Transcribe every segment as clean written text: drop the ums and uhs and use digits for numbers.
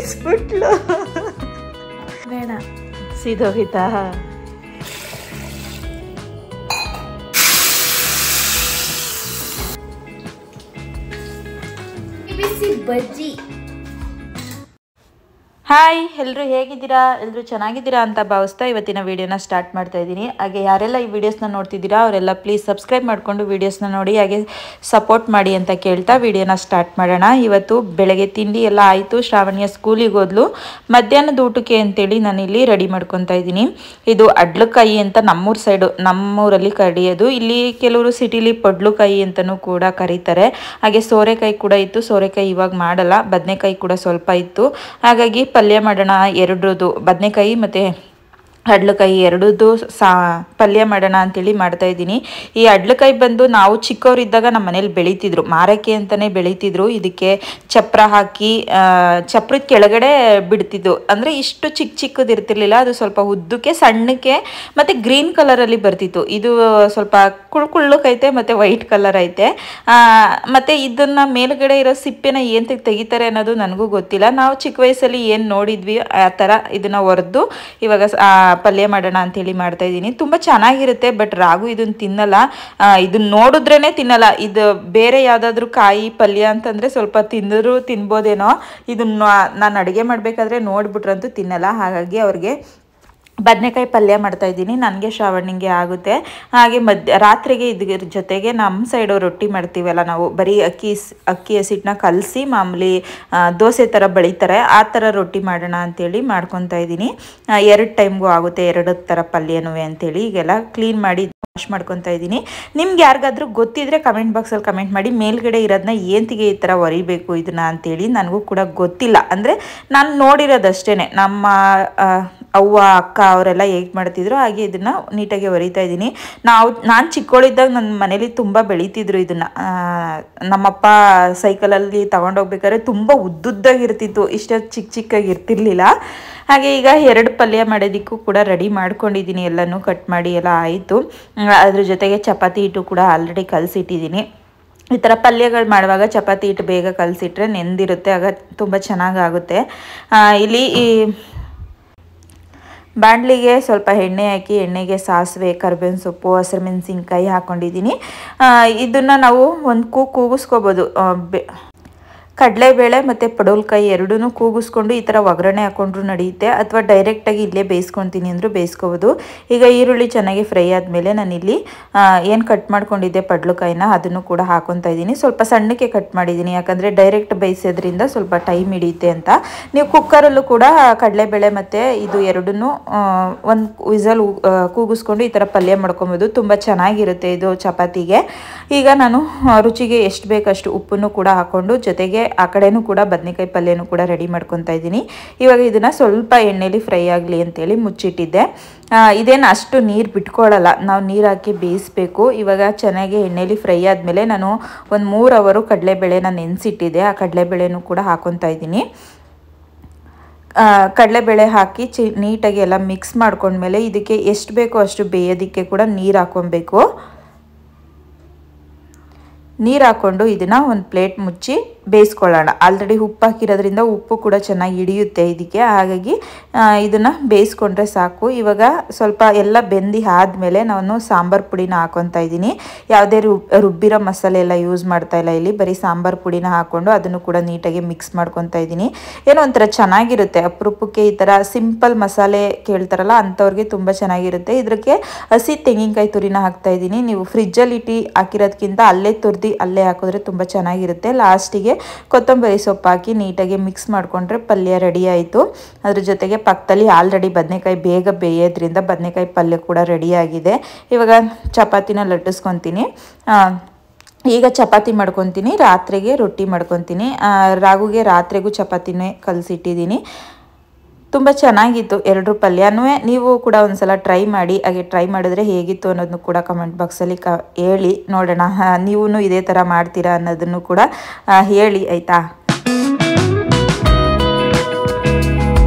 ಬೀಳಿಸ್ಬಿಟ್ಲು ಬೇಡ ಸೀದೋಗಿತಾ ಬಿಸಿ ಬಜ್ಜಿ ಹಾಯ್ ಎಲ್ಲರೂ ಹೇಗಿದ್ದೀರಾ ಎಲ್ಲರೂ ಚೆನ್ನಾಗಿದ್ದೀರಾ ಅಂತ ಭಾವಿಸ್ತಾ ಇವತ್ತಿನ ವಿಡಿಯೋನ ಸ್ಟಾರ್ಟ್ ಮಾಡ್ತಾ ಇದ್ದೀನಿ ಹಾಗೆ ಯಾರೆಲ್ಲ ಈ ವಿಡಿಯೋಸ್ನ ನೋಡ್ತಿದ್ದೀರಾ ಅವರೆಲ್ಲ ಪ್ಲೀಸ್ ಸಬ್ಸ್ಕ್ರೈಬ್ ಮಾಡಿಕೊಂಡು ವಿಡಿಯೋಸ್ನ ನೋಡಿ ಹಾಗೆ ಸಪೋರ್ಟ್ ಮಾಡಿ ಅಂತ ಕೇಳ್ತಾ ವಿಡಿಯೋನ ಸ್ಟಾರ್ಟ್ ಮಾಡೋಣ ಇವತ್ತು ಬೆಳಗ್ಗೆ ತಿಂಡಿ ಎಲ್ಲ ಆಯಿತು ಶ್ರಾವಣಿಯ ಸ್ಕೂಲಿಗೆ ಹೋದ್ಲು ಮಧ್ಯಾಹ್ನದ ಊಟಕ್ಕೆ ಅಂತೇಳಿ ನಾನಿಲ್ಲಿ ರೆಡಿ ಮಾಡ್ಕೊತಾ ಇದ್ದೀನಿ ಇದು ಅಡ್ಲಕಾಯಿ ಅಂತ ನಮ್ಮೂರ ಸೈಡು ನಮ್ಮೂರಲ್ಲಿ ಕಡಿಯೋದು ಇಲ್ಲಿ ಕೆಲವರು ಸಿಟಿಲಿ ಪಡ್ಲುಕಾಯಿ ಅಂತಲೂ ಕೂಡ ಕರೀತಾರೆ ಹಾಗೆ ಸೋರೆಕಾಯಿ ಕೂಡ ಇತ್ತು ಸೋರೆಕಾಯಿ ಇವಾಗ ಮಾಡಲ್ಲ ಬದನೆಕಾಯಿ ಕೂಡ ಸ್ವಲ್ಪ ಇತ್ತು ಹಾಗಾಗಿ ಪಲ್ಯ ಮಾಡೋಣ ಎರಡರದ್ದು ಬದನೆಕಾಯಿ ಮತ್ತು ಅಡ್ಲಕಾಯಿ ಎರಡದ್ದು ಪಲ್ಯ ಮಾಡೋಣ ಅಂತೇಳಿ ಮಾಡ್ತಾ ಇದ್ದೀನಿ ಈ ಅಡ್ಲಕಾಯಿ ಬಂದು ನಾವು ಚಿಕ್ಕವರಿದ್ದಾಗ ನಮ್ಮ ಮನೇಲಿ ಬೆಳೀತಿದ್ರು ಮಾರಕ್ಕೆ ಅಂತಲೇ ಬೆಳೀತಿದ್ರು ಇದಕ್ಕೆ ಚಪ್ರ ಹಾಕಿ ಚಪ್ರದ ಕೆಳಗಡೆ ಬಿಡ್ತಿದ್ದು ಅಂದರೆ ಇಷ್ಟು ಚಿಕ್ಕದು ಇರ್ತಿರ್ಲಿಲ್ಲ ಅದು ಸ್ವಲ್ಪ ಉದ್ದಕ್ಕೆ ಸಣ್ಣಕ್ಕೆ ಮತ್ತು ಗ್ರೀನ್ ಕಲರಲ್ಲಿ ಬರ್ತಿತ್ತು ಇದು ಸ್ವಲ್ಪ ಕುಳ್ಳಕ್ಕೈತೆ ಮತ್ತು ವೈಟ್ ಕಲರ್ ಐತೆ ಮತ್ತು ಇದನ್ನು ಮೇಲ್ಗಡೆ ಇರೋ ಸಿಪ್ಪೆನ ಏನು ತೆಗಿತಾರೆ ಅನ್ನೋದು ನನಗೂ ಗೊತ್ತಿಲ್ಲ ನಾವು ಚಿಕ್ಕ ವಯಸ್ಸಲ್ಲಿ ಏನು ನೋಡಿದ್ವಿ ಆ ಥರ ಇದನ್ನು ಒರೆದು ಇವಾಗ ಪಲ್ಯ ಮಾಡೋಣ ಅಂತೇಳಿ ಮಾಡ್ತಾ ಇದ್ದೀನಿ ತುಂಬ ಚೆನ್ನಾಗಿರುತ್ತೆ ಬಟ್ ರಾಗು ಇದನ್ನು ತಿನ್ನಲ್ಲ ಇದನ್ನ ನೋಡಿದ್ರೇ ತಿನ್ನಲ್ಲ ಇದು ಬೇರೆ ಯಾವುದಾದ್ರೂ ಕಾಯಿ ಪಲ್ಯ ಅಂತಂದರೆ ಸ್ವಲ್ಪ ತಿಂದರೂ ತಿನ್ಬೋದೇನೋ ಇದನ್ನ ನಾನು ಅಡುಗೆ ಮಾಡಬೇಕಾದ್ರೆ ನೋಡಿಬಿಟ್ರಂತೂ ತಿನ್ನಲ್ಲ ಹಾಗಾಗಿ ಅವ್ರಿಗೆ ಬದನೆಕಾಯಿ ಪಲ್ಯ ಮಾಡ್ತಾ ಇದ್ದೀನಿ ನನಗೆ ಶ್ರಾವಣಿಗೆ ಆಗುತ್ತೆ ಹಾಗೆ ರಾತ್ರಿಗೆ ಇದ್ರ ಜೊತೆಗೆ ನಮ್ಮ ಸೈಡು ರೊಟ್ಟಿ ಮಾಡ್ತೀವಲ್ಲ ನಾವು ಬರೀ ಅಕ್ಕಿ ಹಸಿಟ್ಟನ್ನ ಕಲಸಿ ಮಾಮೂಲಿ ದೋಸೆ ಥರ ಬಳಿತಾರೆ ಆ ಥರ ರೊಟ್ಟಿ ಮಾಡೋಣ ಅಂಥೇಳಿ ಮಾಡ್ಕೊತಾ ಇದ್ದೀನಿ ಎರಡು ಟೈಮ್ಗೂ ಆಗುತ್ತೆ ಎರಡು ಥರ ಪಲ್ಯನೂ ಅಂಥೇಳಿ ಈಗೆಲ್ಲ ಕ್ಲೀನ್ ಮಾಡಿ ವಾಶ್ ಮಾಡ್ಕೊತಾ ಇದ್ದೀನಿ ನಿಮ್ಗೆ ಯಾರಿಗಾದ್ರೂ ಗೊತ್ತಿದ್ರೆ ಕಮೆಂಟ್ ಬಾಕ್ಸಲ್ಲಿ ಕಮೆಂಟ್ ಮಾಡಿ ಮೇಲ್ಗಡೆ ಇರೋದನ್ನ ಏಂತಿಗೆ ಈ ಥರ ಒರಿಬೇಕು ಇದನ್ನ ಅಂತೇಳಿ ನನಗೂ ಕೂಡ ಗೊತ್ತಿಲ್ಲ ಅಂದರೆ ನಾನು ನೋಡಿರೋದಷ್ಟೇ ನಮ್ಮ ಅವ್ವ ಅಕ್ಕ ಅವರೆಲ್ಲ ಹೇಗೆ ಮಾಡ್ತಿದ್ರು ಹಾಗೆ ಇದನ್ನು ನೀಟಾಗಿ ಒರಿತಾ ಇದ್ದೀನಿ ನಾನು ಚಿಕ್ಕವಳಿದ್ದಾಗ ನನ್ನ ಮನೇಲಿ ತುಂಬ ಬೆಳೀತಿದ್ರು ಇದನ್ನು ನಮ್ಮಪ್ಪ ಸೈಕಲಲ್ಲಿ ತೊಗೊಂಡೋಗ್ಬೇಕಾದ್ರೆ ತುಂಬ ಉದ್ದುದ್ದಾಗಿರ್ತಿತ್ತು ಇಷ್ಟು ಚಿಕ್ಕಾಗಿ ಇರ್ತಿರ್ಲಿಲ್ಲ ಹಾಗೆ ಈಗ ಎರಡು ಪಲ್ಯ ಮಾಡೋದಕ್ಕೂ ಕೂಡ ರೆಡಿ ಮಾಡ್ಕೊಂಡಿದ್ದೀನಿ ಎಲ್ಲನೂ ಕಟ್ ಮಾಡಿ ಎಲ್ಲ ಆಯಿತು ಅದ್ರ ಜೊತೆಗೆ ಚಪಾತಿ ಹಿಟ್ಟು ಕೂಡ ಆಲ್ರೆಡಿ ಕಲಸಿಟ್ಟಿದ್ದೀನಿ ಈ ಥರ ಪಲ್ಯಗಳು ಮಾಡುವಾಗ ಚಪಾತಿ ಹಿಟ್ಟು ಬೇಗ ಕಲಸಿಟ್ರೆ ನೆಂದಿರುತ್ತೆ ಆಗ ತುಂಬ ಚೆನ್ನಾಗಾಗುತ್ತೆ ಇಲ್ಲಿ ಈ ಬಾಣಲಿಗೆ ಸ್ವಲ್ಪ ಎಣ್ಣೆ ಹಾಕಿ ಎಣ್ಣೆಗೆ ಸಾಸಿವೆ ಕರಿಬೇವಿನ ಸೊಪ್ಪು ಹಸಿರು ಮೆಣಸಿನ್ಕಾಯಿ ಹಾಕ್ಕೊಂಡಿದ್ದೀನಿ ಇದನ್ನು ನಾವು ಒಂದು ಕೂಗಿಸ್ಕೋಬೋದು ಕಡಲೆಬೇಳೆ ಮತ್ತು ಪಡವಲಕಾಯಿ ಎರಡೂ ಕೂಗಿಸ್ಕೊಂಡು ಈ ಥರ ಒಗ್ಗರಣೆ ಹಾಕ್ಕೊಂಡ್ರು ನಡೆಯುತ್ತೆ ಅಥವಾ ಡೈರೆಕ್ಟಾಗಿ ಇಲ್ಲೇ ಬೇಯಿಸ್ಕೊತೀನಿ ಅಂದರೂ ಬೇಯಿಸ್ಕೋಬೋದು ಈಗ ಈರುಳ್ಳಿ ಚೆನ್ನಾಗಿ ಫ್ರೈ ಆದಮೇಲೆ ನಾನಿಲ್ಲಿ ಏನು ಕಟ್ ಮಾಡ್ಕೊಂಡಿದ್ದೆ ಪಡವಲಕಾಯಿನ ಅದನ್ನು ಕೂಡ ಹಾಕ್ಕೊತಾ ಇದ್ದೀನಿ ಸ್ವಲ್ಪ ಸಣ್ಣಕ್ಕೆ ಕಟ್ ಮಾಡಿದ್ದೀನಿ ಯಾಕಂದರೆ ಡೈರೆಕ್ಟ್ ಬೇಯಿಸೋದ್ರಿಂದ ಸ್ವಲ್ಪ ಟೈಮ್ ಹಿಡಿಯುತ್ತೆ ಅಂತ ನೀವು ಕುಕ್ಕರಲ್ಲೂ ಕೂಡ ಕಡಲೆಬೇಳೆ ಮತ್ತು ಇದು ಎರಡನ್ನೂ ಒಂದು ವಿಸಲ್ ಕೂಗಿಸ್ಕೊಂಡು ಈ ಥರ ಪಲ್ಯ ಮಾಡ್ಕೊಬೋದು ತುಂಬ ಚೆನ್ನಾಗಿರುತ್ತೆ ಇದು ಚಪಾತಿಗೆ ಈಗ ನಾನು ರುಚಿಗೆ ಎಷ್ಟು ಬೇಕಷ್ಟು ಉಪ್ಪನ್ನು ಕೂಡ ಹಾಕ್ಕೊಂಡು ಜೊತೆಗೆ ಆ ಕಡೆನೂ ಕೂಡ ಬದನೆಕಾಯಿ ಪಲ್ಯನೂ ಕೂಡ ರೆಡಿ ಮಾಡ್ಕೊತಾ ಇದ್ದೀನಿ ಇವಾಗ ಇದನ್ನು ಸ್ವಲ್ಪ ಎಣ್ಣೆಲಿ ಫ್ರೈ ಆಗಲಿ ಅಂತೇಳಿ ಮುಚ್ಚಿಟ್ಟಿದ್ದೆ ಇದೇನು ಅಷ್ಟು ನೀರು ಬಿಟ್ಕೊಳ್ಳಲ್ಲ ನಾವು ನೀರು ಹಾಕಿ ಬೇಯಿಸಬೇಕು ಇವಾಗ ಚೆನ್ನಾಗಿ ಎಣ್ಣೆಲಿ ಫ್ರೈ ಆದಮೇಲೆ ನಾನು ಒಂದು 3 ಅವರು ಕಡಲೆಬೇಳೆನ ನೆನೆಸಿಟ್ಟಿದ್ದೆ ಆ ಕಡಲೆಬೇಳೆನೂ ಕೂಡ ಹಾಕ್ಕೊತಾ ಇದ್ದೀನಿ ಕಡಲೆಬೇಳೆ ಹಾಕಿ ನೀಟಾಗಿ ಎಲ್ಲ ಮಿಕ್ಸ್ ಮಾಡ್ಕೊಂಡ್ಮೇಲೆ ಇದಕ್ಕೆ ಎಷ್ಟು ಬೇಕೋ ಅಷ್ಟು ಬೇಯೋದಕ್ಕೆ ಕೂಡ ನೀರು ಹಾಕ್ಕೊಬೇಕು ನೀರು ಹಾಕ್ಕೊಂಡು ಇದನ್ನು ಒಂದು ಪ್ಲೇಟ್ ಮುಚ್ಚಿ ಬೇಯಿಸ್ಕೊಳ್ಳೋಣ ಆಲ್ರೆಡಿ ಉಪ್ಪು ಹಾಕಿರೋದ್ರಿಂದ ಉಪ್ಪು ಕೂಡ ಚೆನ್ನಾಗಿ ಹಿಡಿಯುತ್ತೆ ಇದಕ್ಕೆ ಹಾಗಾಗಿ ಇದನ್ನು ಬೇಯಿಸ್ಕೊಂಡ್ರೆ ಸಾಕು ಇವಾಗ ಸ್ವಲ್ಪ ಎಲ್ಲ ಬೆಂದಿ ಆದಮೇಲೆ ನಾನು ಸಾಂಬಾರು ಪುಡಿನ ಹಾಕ್ಕೊತಾ ಇದ್ದೀನಿ ಯಾವುದೇ ರುಬ್ಬಿರೋ ಮಸಾಲೆ ಎಲ್ಲ ಯೂಸ್ ಮಾಡ್ತಾ ಇಲ್ಲ ಇಲ್ಲಿ ಬರೀ ಸಾಂಬಾರು ಪುಡಿನ ಹಾಕ್ಕೊಂಡು ಅದನ್ನು ಕೂಡ ನೀಟಾಗಿ ಮಿಕ್ಸ್ ಮಾಡ್ಕೊತಾ ಇದ್ದೀನಿ ಏನೋ ಒಂಥರ ಚೆನ್ನಾಗಿರುತ್ತೆ ಅಪರೂಪಕ್ಕೆ ಈ ಥರ ಸಿಂಪಲ್ ಮಸಾಲೆ ಕೇಳ್ತಾರಲ್ಲ ಅಂಥವ್ರಿಗೆ ತುಂಬ ಚೆನ್ನಾಗಿರುತ್ತೆ ಇದಕ್ಕೆ ಹಸಿ ತೆಂಗಿನಕಾಯಿ ತುರಿನ ಹಾಕ್ತಾ ಇದ್ದೀನಿ ನೀವು ಫ್ರಿಜ್ಜಲ್ಲಿ ಇಟ್ಟು ಹಾಕಿರೋದಕ್ಕಿಂತ ಅಲ್ಲೇ ತುರಿದು ಅಲ್ಲೇ ಹಾಕಿದ್ರೆ ತುಂಬ ಚೆನ್ನಾಗಿರುತ್ತೆ ಲಾಸ್ಟಿಗೆ ಕೊತ್ತಂಬರಿ ಸೊಪ್ಪು ಹಾಕಿ ನೀಟಾಗಿ ಮಿಕ್ಸ್ ಮಾಡಿಕೊಂಡ್ರೆ ಪಲ್ಯ ರೆಡಿ ಆಯಿತು ಅದ್ರ ಜೊತೆಗೆ ಪಕ್ಕದಲ್ಲಿ ಆಲ್ರೆಡಿ ಬದನೆಕಾಯಿ ಬೇಗ ಬೇಯೋದ್ರಿಂದ ಬದನೆಕಾಯಿ ಪಲ್ಯ ಕೂಡ ರೆಡಿ ಆಗಿದೆ ಇವಾಗ ಚಪಾತಿನ ಲಟ್ಟಿಸ್ಕೊತೀನಿ ಈಗ ಚಪಾತಿ ಮಾಡ್ಕೊತೀನಿ ರಾತ್ರಿಗೆ ರೊಟ್ಟಿ ಮಾಡ್ಕೊತೀನಿ ರಾಗುಗೆ ರಾತ್ರಿಗೂ ಚಪಾತಿನೇ ಕಲಸಿಟ್ಟಿದ್ದೀನಿ ತುಂಬ ಚೆನ್ನಾಗಿತ್ತು ಎರಡು ಪಲ್ಯನೂ ನೀವು ಕೂಡ ಒಂದ್ಸಲ ಟ್ರೈ ಮಾಡಿ ಹಾಗೆ ಟ್ರೈ ಮಾಡಿದ್ರೆ ಹೇಗಿತ್ತು ಅನ್ನೋದನ್ನು ಕೂಡ ಕಮೆಂಟ್ ಬಾಕ್ಸಲ್ಲಿ ಹೇಳಿ ನೋಡೋಣ ನೀವು ಇದೇ ಥರ ಮಾಡ್ತೀರಾ ಅನ್ನೋದನ್ನು ಕೂಡ ಹೇಳಿ ಆಯಿತಾ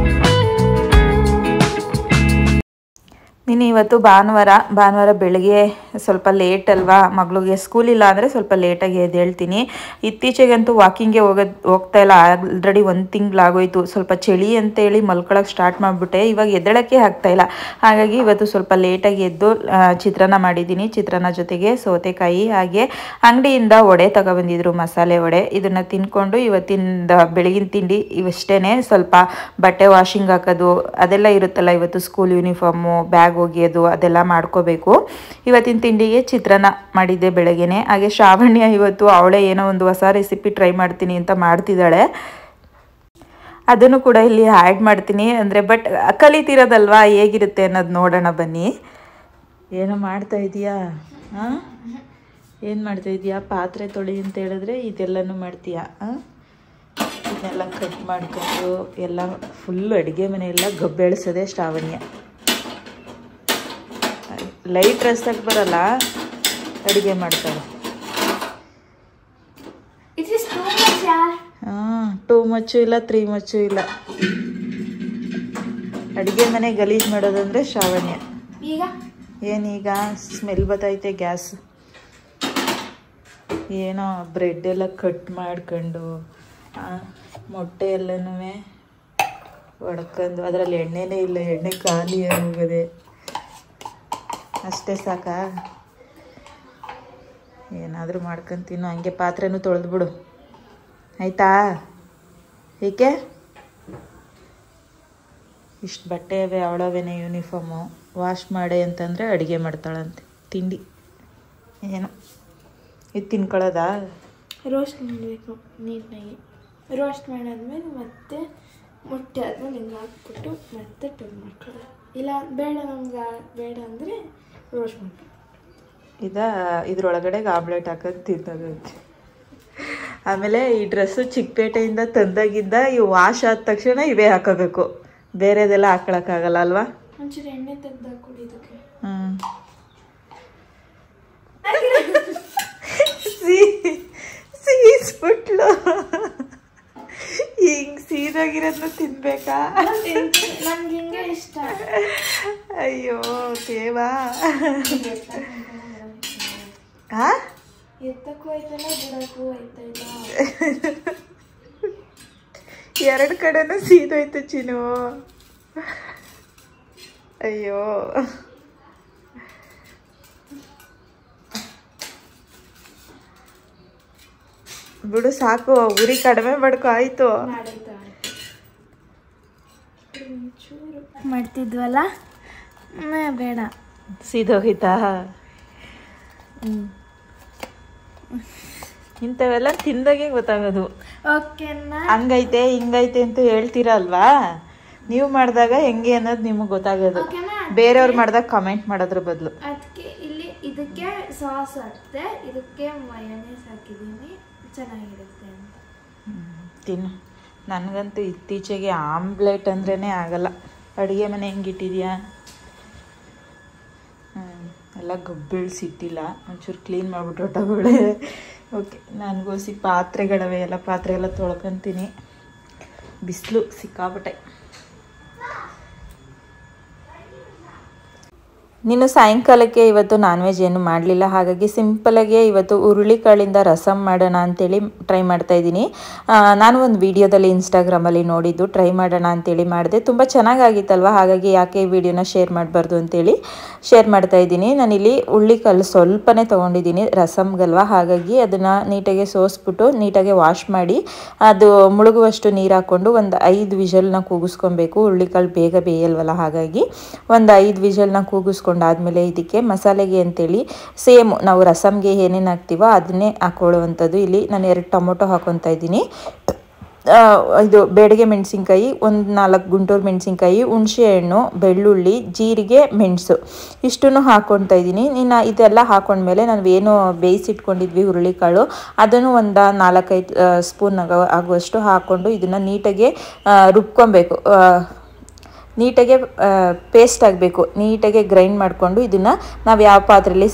ನೀನು ಇವತ್ತು ಭಾನುವಾರ ಬೆಳಗ್ಗೆ ಸ್ವಲ್ಪ ಲೇಟ್ ಅಲ್ವಾ, ಮಗಳಿಗೆ ಸ್ಕೂಲ್ ಇಲ್ಲ ಅಂದರೆ ಸ್ವಲ್ಪ ಲೇಟಾಗಿ ಎದ್ದೇಳ್ತೀನಿ. ಇತ್ತೀಚೆಗಂತೂ ವಾಕಿಂಗ್ಗೆ ಹೋಗ್ತಾ ಇಲ್ಲ. ಆಲ್ರೆಡಿ 1 ತಿಂಗಳಾಗೋಯ್ತು. ಸ್ವಲ್ಪ ಚಳಿ ಅಂತೇಳಿ ಮಲ್ಕೊಳಕ್ಕೆ ಸ್ಟಾರ್ಟ್ ಮಾಡಿಬಿಟ್ಟೆ. ಇವಾಗ ಎದ್ದೇಳಕ್ಕೆ ಆಗ್ತಾಯಿಲ್ಲ. ಹಾಗಾಗಿ ಇವತ್ತು ಸ್ವಲ್ಪ ಲೇಟಾಗಿ ಎದ್ದು ಚಿತ್ರಾನ್ನ ಮಾಡಿದ್ದೀನಿ. ಚಿತ್ರಾನ್ನ ಜೊತೆಗೆ ಸೌತೆಕಾಯಿ, ಹಾಗೆ ಅಂಗಡಿಯಿಂದ ವಡೆ ತಗೊಬಂದಿದ್ರು, ಮಸಾಲೆ ವಡೆ. ಇದನ್ನು ತಿನ್ಕೊಂಡು ಇವತ್ತಿನ ಬೆಳಗಿನ ತಿಂಡಿ ಇವಷ್ಟೇ. ಸ್ವಲ್ಪ ಬಟ್ಟೆ ವಾಷಿಂಗ್ ಹಾಕೋದು ಅದೆಲ್ಲ ಇರುತ್ತಲ್ಲ, ಇವತ್ತು ಸ್ಕೂಲ್ ಯೂನಿಫಾರ್ಮು, ಬ್ಯಾಗ್ ಒಗೆಯೋದು ಅದೆಲ್ಲ ಮಾಡ್ಕೋಬೇಕು. ಇವತ್ತಿನ ತಿಂಡಿಗೆ ಚಿತ್ರಾನ್ನ ಮಾಡಿದ್ದೆ ಬೆಳಗ್ಗೆನೆ. ಹಾಗೆ ಶ್ರಾವಣ್ಯ ಇವತ್ತು ಅವಳೇ ಏನೋ ಒಂದು ಹೊಸ ರೆಸಿಪಿ ಟ್ರೈ ಮಾಡ್ತೀನಿ ಅಂತ ಮಾಡ್ತಿದ್ದಾಳೆ. ಅದನ್ನು ಕೂಡ ಇಲ್ಲಿ ಆ್ಯಡ್ ಮಾಡ್ತೀನಿ. ಅಂದರೆ ಬಟ್ ಕಲಿತಿರೋದಲ್ವಾ, ಹೇಗಿರುತ್ತೆ ಅನ್ನೋದು ನೋಡೋಣ ಬನ್ನಿ. ಏನೋ ಮಾಡ್ತಾ ಇದೀಯಾ? ಹಾಂ, ಏನು ಮಾಡ್ತಾ ಇದೀಯಾ? ಪಾತ್ರೆ ತೊಳಿ ಅಂತ ಹೇಳಿದ್ರೆ ಇದೆಲ್ಲನೂ ಮಾಡ್ತೀಯಾ? ಇದನ್ನೆಲ್ಲ ಕಟ್ ಮಾಡ್ಕೊಂಡು ಎಲ್ಲ ಫುಲ್ಲು ಅಡುಗೆ ಮನೆಯೆಲ್ಲ ಗಬ್ಬೆಳಿಸೋದೆ ಶ್ರಾವಣ್ಯ. ಲೈಟ್ ರಸಕ್ಕೆ ಬರಲ್ಲ, ಅಡುಗೆ ಮಾಡ್ತಾಳೆ. ಹಾಂ, 2 ಮಚ್ಚು ಇಲ್ಲ 3 ಮಚ್ಚು ಇಲ್ಲ. ಅಡುಗೆ ಮನೆ ಗಲೀಜು ಮಾಡೋದಂದ್ರೆ ಶ್ರಾವಣ್ಯ. ಏನೀಗ ಸ್ಮೆಲ್ ಬರ್ತೈತೆ ಗ್ಯಾಸ್. ಏನೋ ಬ್ರೆಡ್ ಎಲ್ಲ ಕಟ್ ಮಾಡ್ಕೊಂಡು ಮೊಟ್ಟೆ ಎಲ್ಲನೂ ಒಡ್ಕೊಂಡು, ಅದರಲ್ಲಿ ಎಣ್ಣೆನೇ ಇಲ್ಲ, ಎಣ್ಣೆ ಖಾಲಿ ಹೋಗೋದೆ. ಅಷ್ಟೇ ಸಾಕಾ? ಏನಾದರೂ ಮಾಡ್ಕೊಂತೀನೋ. ಹಂಗೆ ಪಾತ್ರೆನೂ ತೊಳೆದ್ಬಿಡು ಆಯಿತಾ? ಏಕೆ ಇಷ್ಟು ಬಟ್ಟೆ ಅವೆ, ಅವಳವೇನೆ ಯೂನಿಫಾರ್ಮು ವಾಶ್ ಮಾಡಿ ಅಂತಂದರೆ ಅಡುಗೆ ಮಾಡ್ತಾಳಂತೆ. ತಿಂಡಿ ಏನು ಇದು ತಿನ್ಕೊಳ್ಳೋದಾ? ರೋಸ್ಟ್ ಮಾಡಬೇಕು ನೀಟಾಗಿ. ರೋಸ್ಟ್ ಮಾಡಾದ್ಮೇಲೆ ಮತ್ತೆ ಮೊಟ್ಟೆ ಆದ್ಮೇಲೆ ಹಿಂಗೆ ಹಾಕ್ಬಿಟ್ಟು ಮತ್ತೆ ಟರ್ನ್ ಮಾಡ್ಕೊಳ್ಳೋದು. ಇಲ್ಲ ಬೇಡ ನಮ್ಗೆ ಬೇಡ ಅಂದರೆ ರೋಸ್ಟ್ ಮಾಡ್ಬೇಕು. ಇದ್ರೊಳಗಡೆಗೆ ಆಮ್ಲೆಟ್ ಹಾಕೋದು ತಿನ್ನೋದಂತೆ. ಆಮೇಲೆ ಈ ಡ್ರೆಸ್ಸು ಚಿಕ್ಕಪೇಟೆಯಿಂದ ತಂದಾಗಿಂದ ಇವು ವಾಶ್ ಆದ ತಕ್ಷಣ ಇವೇ ಹಾಕೋಬೇಕು, ಬೇರೆದೆಲ್ಲ ಹಾಕೊಳಕ್ಕಾಗಲ್ಲ ಅಲ್ವಾ? ಒಂಚೂರು ಎಣ್ಣೆ ತೆಗ್ದು ಹಾಕ್ಕೊಡಿ ಇದಕ್ಕೆ. ಸೀಸ್ಬಿಟ್ಲು. ಹಿಂಗೆ ಸೀದಾಗಿರೋದನ್ನ ತಿನ್ಬೇಕಾ? ನನ್ಗೆ ಹಿಂಗೆ ಇಷ್ಟ. ಅಯ್ಯೋ ಕೇವಾ. ಎತ್ತಕ್ಕೂ ಆಯ್ತಲ್ಲ, ಬಿಡಕ್ಕೂ ಆಯ್ತಾ ಇಲ್ಲ. 2 ಕಡೆನೂ ಸೀದೋಯ್ತು ಚಿನ್ನು. ಅಯ್ಯೋ ಬಿಡು ಸಾಕು, ಉರಿ ಕಡಿಮೆ ಮಾಡ್ಕೊ. ಆಯ್ತು ಮಾಡ್ತಿದ್ವಲ್ಲ, ಬೇಡ ಸೀದೋಗಿತ್ತಾ? ಇಂಥವೆಲ್ಲ ತಿಂದಾಗೆ ಗೊತ್ತಾಗೋದು. ಹಂಗೈತೆ ಹಿಂಗೈತೆ ಅಂತ ಹೇಳ್ತೀರಲ್ವಾ, ನೀವು ಮಾಡಿದಾಗ ಹೆಂಗೆ ಅನ್ನೋದು ನಿಮಗೆ ಗೊತ್ತಾಗೋದು. ಬೇರೆಯವ್ರು ಮಾಡಿದಾಗ ಕಮೆಂಟ್ ಮಾಡೋದ್ರ ಬದಲು. ಅದಕ್ಕೆ ಇಲ್ಲಿ ಇದಕ್ಕೆ ಸಾಸ್ ಹಾಕ್ತೆ, ಇದಕ್ಕೆ ಮಯೋನೀಸ್ ಹಾಕಿದ್ದೀನಿ, ಚೆನ್ನಾಗಿರುತ್ತೆ ಅಂತ. ತಿನ್ನು. ನನಗಂತೂ ಇತ್ತೀಚೆಗೆ ಆಮ್ಲೆಟ್ ಅಂದ್ರೇ ಆಗಲ್ಲ. ಅಡುಗೆ ಮನೆ ಹೆಂಗಿಟ್ಟಿದ್ಯಾ? ಎಲ್ಲ ಗಬ್ಬೆಳ್ಸಿಟ್ಟಿಲ್ಲ, ಒಂಚೂರು ಕ್ಲೀನ್ ಮಾಡಿಬಿಟ್ಟು ಹೊಟ್ಟೋಗಳೇ. ಓಕೆ, ನನಗೋಸಿ ಪಾತ್ರೆಗಳವೆ, ಎಲ್ಲ ಪಾತ್ರೆ ಎಲ್ಲ ತೊಳ್ಕೊತೀನಿ. ಬಿಸಿಲು ಸಿಕ್ಕಾಬಿಟ್ಟೆ. ನೀನು ಸಾಯಂಕಾಲಕ್ಕೆ ಇವತ್ತು ನಾನ್ ವೆಜ್ ಏನು ಮಾಡಲಿಲ್ಲ, ಹಾಗಾಗಿ ಸಿಂಪಲಾಗಿ ಇವತ್ತು ಹುರುಳಿಕಾಳಿಂದ ರಸಮ್ ಮಾಡೋಣ ಅಂತೇಳಿ ಟ್ರೈ ಮಾಡ್ತಾಯಿದ್ದೀನಿ. ನಾನು ಒಂದು ವಿಡಿಯೋದಲ್ಲಿ ಇನ್ಸ್ಟಾಗ್ರಾಮಲ್ಲಿ ನೋಡಿದ್ದು, ಟ್ರೈ ಮಾಡೋಣ ಅಂತೇಳಿ ಮಾಡಿದೆ. ತುಂಬ ಚೆನ್ನಾಗಾಗಿತ್ತಲ್ವ, ಹಾಗಾಗಿ ಯಾಕೆ ಈ ವಿಡಿಯೋನ ಶೇರ್ ಮಾಡಬಾರ್ದು ಅಂತೇಳಿ ಶೇರ್ ಮಾಡ್ತಾಯಿದ್ದೀನಿ. ನಾನಿಲ್ಲಿ ಹುರುಳಿಕಾಳು ಸ್ವಲ್ಪನೇ ತೊಗೊಂಡಿದ್ದೀನಿ ರಸಮ್ಗಲ್ವ, ಹಾಗಾಗಿ ಅದನ್ನು ನೀಟಾಗಿ ಸೋಸ್ಬಿಟ್ಟು ನೀಟಾಗಿ ವಾಶ್ ಮಾಡಿ ಅದು ಮುಳುಗುವಷ್ಟು ನೀರು ಹಾಕ್ಕೊಂಡು ಒಂದು 5 ವಿಷಲ್ನ ಕೂಗಿಸ್ಕೊಬೇಕು. ಹುರುಳಿಕಾಳು ಬೇಗ ಬೇಯಲ್ವಲ್ಲ, ಹಾಗಾಗಿ ಒಂದು 5 ವಿಷಲ್ನ ಕೂಗಿಸ್ಕೊಂಡಾದ್ಮೇಲೆ ಇದಕ್ಕೆ ಮಸಾಲೆಗೆ ಅಂತೇಳಿ ಸೇಮ್ ನಾವು ರಸಮ್ಗೆ ಏನೇನು ಹಾಕ್ತೀವೋ ಅದನ್ನೇ ಹಾಕೊಳ್ಳುವಂಥದ್ದು. ಇಲ್ಲಿ ನಾನು 2 ಟೊಮೊಟೊ ಹಾಕೊತಾ ಇದ್ದೀನಿ. ಇದು ಬೇಡಿಗೆ ಮೆಣಸಿನ್ಕಾಯಿ, ಒಂದು 4 ಗುಂಟೂರು ಮೆಣಸಿನ್ಕಾಯಿ, ಹುಣಸೆ ಹಣ್ಣು, ಬೆಳ್ಳುಳ್ಳಿ, ಜೀರಿಗೆ, ಮೆಣಸು ಇಷ್ಟನ್ನು ಹಾಕ್ಕೊತಾ ಇದ್ದೀನಿ. ಇನ್ನು ಇದೆಲ್ಲ ಹಾಕೊಂಡ್ಮೇಲೆ ನಾವು ಏನು ಬೇಯಿಸಿಟ್ಕೊಂಡಿದ್ವಿ ಹುರುಳಿಕಾಳು, ಅದನ್ನು ಒಂದು 4-5 ಸ್ಪೂನ್ ಆಗುವಷ್ಟು ಹಾಕ್ಕೊಂಡು ಇದನ್ನು ನೀಟಾಗಿ ರುಬ್ಕೊಬೇಕು. ನೀಟಾಗೆ ಪೇಸ್ಟ್ ಆಗಬೇಕು. ನೀಟಾಗೆ ಗ್ರೈಂಡ್ ಮಾಡಿಕೊಂಡು ಇದನ್ನು ನಾವು ಯಾವ ಪಾತ್ರೆಯಲ್ಲಿ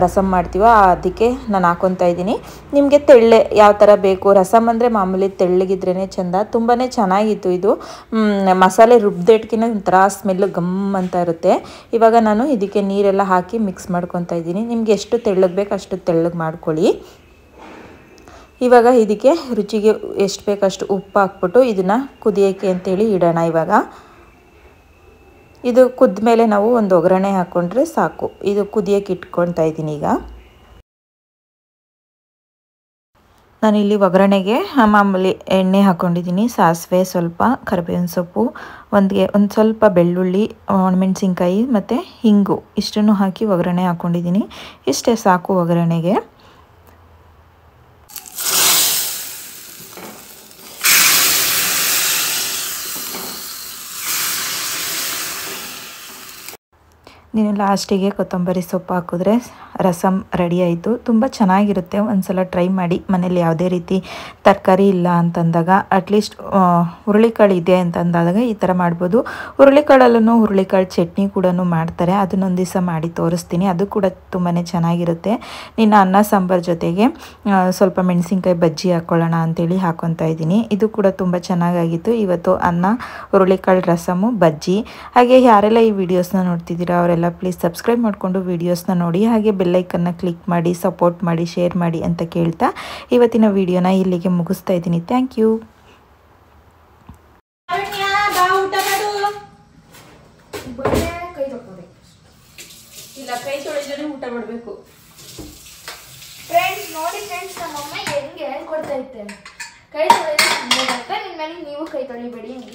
ರಸಮ್ ಮಾಡ್ತೀವೋ ಅದಕ್ಕೆ ನಾನು ಹಾಕೊತಾ ಇದ್ದೀನಿ. ನಿಮಗೆ ತೆಳ್ಳೆ ಯಾವ ಥರ ಬೇಕು, ರಸಮ್ ಅಂದರೆ ಮಾಮೂಲಿ ತೆಳ್ಳಗಿದ್ರೇ ಚೆಂದ. ತುಂಬಾ ಚೆನ್ನಾಗಿತ್ತು ಇದು. ಮಸಾಲೆ ರುಬ್ಬಿದಟ್ಕಿನ ಒಂಥರ ಸ್ಮೆಲ್ಲು ಗಮ್ ಅಂತ ಇರುತ್ತೆ. ಇವಾಗ ನಾನು ಇದಕ್ಕೆ ನೀರೆಲ್ಲ ಹಾಕಿ ಮಿಕ್ಸ್ ಮಾಡ್ಕೊತಾ ಇದ್ದೀನಿ. ನಿಮಗೆ ಎಷ್ಟು ತೆಳ್ಳಗೆ ಬೇಕು ಅಷ್ಟು ತೆಳ್ಳಗೆ ಮಾಡ್ಕೊಳ್ಳಿ. ಇವಾಗ ಇದಕ್ಕೆ ರುಚಿಗೆ ಎಷ್ಟು ಬೇಕಷ್ಟು ಉಪ್ಪು ಹಾಕ್ಬಿಟ್ಟು ಇದನ್ನು ಕುದಿಯೋಕ್ಕೆ ಅಂತೇಳಿ ಇಡೋಣ. ಇವಾಗ ಇದು ಕುದ್ದ ಮೇಲೆ ನಾವು ಒಂದು ಒಗ್ಗರಣೆ ಹಾಕ್ಕೊಂಡ್ರೆ ಸಾಕು. ಇದು ಕುದಿಯೋಕ್ಕೆ ಇಟ್ಕೊತಾ ಇದ್ದೀನಿ. ಈಗ ನಾನಿಲ್ಲಿ ಒಗ್ಗರಣೆಗೆ ಮಾಮೂಲಿ ಎಣ್ಣೆ ಹಾಕ್ಕೊಂಡಿದ್ದೀನಿ. ಸಾಸಿವೆ, ಸ್ವಲ್ಪ ಕರಿಬೇವಿನ ಸೊಪ್ಪು, ಒಂದು ಸ್ವಲ್ಪ ಬೆಳ್ಳುಳ್ಳಿ, ಒಣಮೆಣಸಿನ್ಕಾಯಿ ಮತ್ತು ಹಿಂಗು ಇಷ್ಟನ್ನು ಹಾಕಿ ಒಗ್ಗರಣೆ ಹಾಕ್ಕೊಂಡಿದ್ದೀನಿ. ಇಷ್ಟೇ ಸಾಕು ಒಗ್ಗರಣೆಗೆ. ನೀನು ಲಾಸ್ಟಿಗೆ ಕೊತ್ತಂಬರಿ ಸೊಪ್ಪು ಹಾಕಿದ್ರೆ ರಸಮ್ ರೆಡಿ ಆಯಿತು. ತುಂಬ ಚೆನ್ನಾಗಿರುತ್ತೆ. ಒಂದ್ಸಲ ಟ್ರೈ ಮಾಡಿ. ಮನೇಲಿ ಯಾವುದೇ ರೀತಿ ತರಕಾರಿ ಇಲ್ಲ ಅಂತಂದಾಗ, ಅಟ್ಲೀಸ್ಟ್ ಹುರುಳಿಕಾಳು ಇದೆ ಅಂತಂದಾಗ ಈ ಥರ ಮಾಡ್ಬೋದು. ಹುರುಳಿಕಾಳಲ್ಲೂ ಹುರುಳಿಕಾಳು ಚಟ್ನಿ ಕೂಡ ಮಾಡ್ತಾರೆ. ಅದನ್ನೊಂದು ದಿವಸ ಮಾಡಿ ತೋರಿಸ್ತೀನಿ. ಅದು ಕೂಡ ತುಂಬಾ ಚೆನ್ನಾಗಿರುತ್ತೆ. ನಿನ್ನ ಅನ್ನ ಸಾಂಬಾರು ಜೊತೆಗೆ ಸ್ವಲ್ಪ ಮೆಣಸಿನ್ಕಾಯಿ ಬಜ್ಜಿ ಹಾಕ್ಕೊಳ್ಳೋಣ ಅಂಥೇಳಿ ಹಾಕ್ಕೊತಾ ಇದ್ದೀನಿ. ಇದು ಕೂಡ ತುಂಬ ಚೆನ್ನಾಗಾಗಿತ್ತು. ಇವತ್ತು ಅನ್ನ, ಹುರುಳಿಕಾಳು ರಸಮು, ಬಜ್ಜಿ. ಹಾಗೆ ಯಾರೆಲ್ಲ ಈ ವಿಡಿಯೋಸ್ನ ನೋಡ್ತಿದ್ದೀರಾ ಅವರೆಲ್ಲ ಪ್ಲೀಸ್ ಸಬ್ಸ್ಕ್ರೈಬ್ ಮಾಡಿಕೊಂಡು ವಿಡಿಯೋಸ್ನ ನೋಡಿ. ಹಾಗೆ ಬೆಲ್ಲೈಕನ್ನ ಕ್ಲಿಕ್ ಮಾಡಿ, ಸಪೋರ್ಟ್ ಮಾಡಿ, ಶೇರ್ ಮಾಡಿ ಅಂತ ಕೇಳ್ತಾ ಇವತ್ತಿನ ವಿಡಿಯೋನ ಇಲ್ಲಿಗೆ ಮುಗಿಸ್ತಾ ಇದ್ದೀನಿ. Thank you. ಇಲ್ಲ, ಕೈ ತೊಳೆದ್ರೆ ಊಟ ಮಾಡಬೇಕು. ಫ್ರೆಂಡ್ಸ್ ನೋಡಿ, ಫ್ರೆಂಡ್ಸ್ ನಮ್ಮಮ್ಮ ಹೆಂಗೆ ಹೇಳ್ಕೊಡ್ತಾ ಇರ್ತೇನೆ. ಕೈ ತೊಳೆದ್ರೆ ಅಂತ ನಿಮ್ಮ ಮನೆಗೆ ನೀವು ಕೈ ತೊಳಿಬೇಡಿ ಅಂತ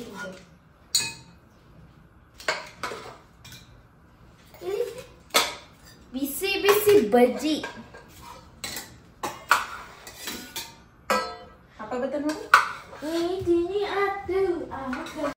ಬಿಸಿ ಬಿಸಿ ಬಜ್ಜಿ.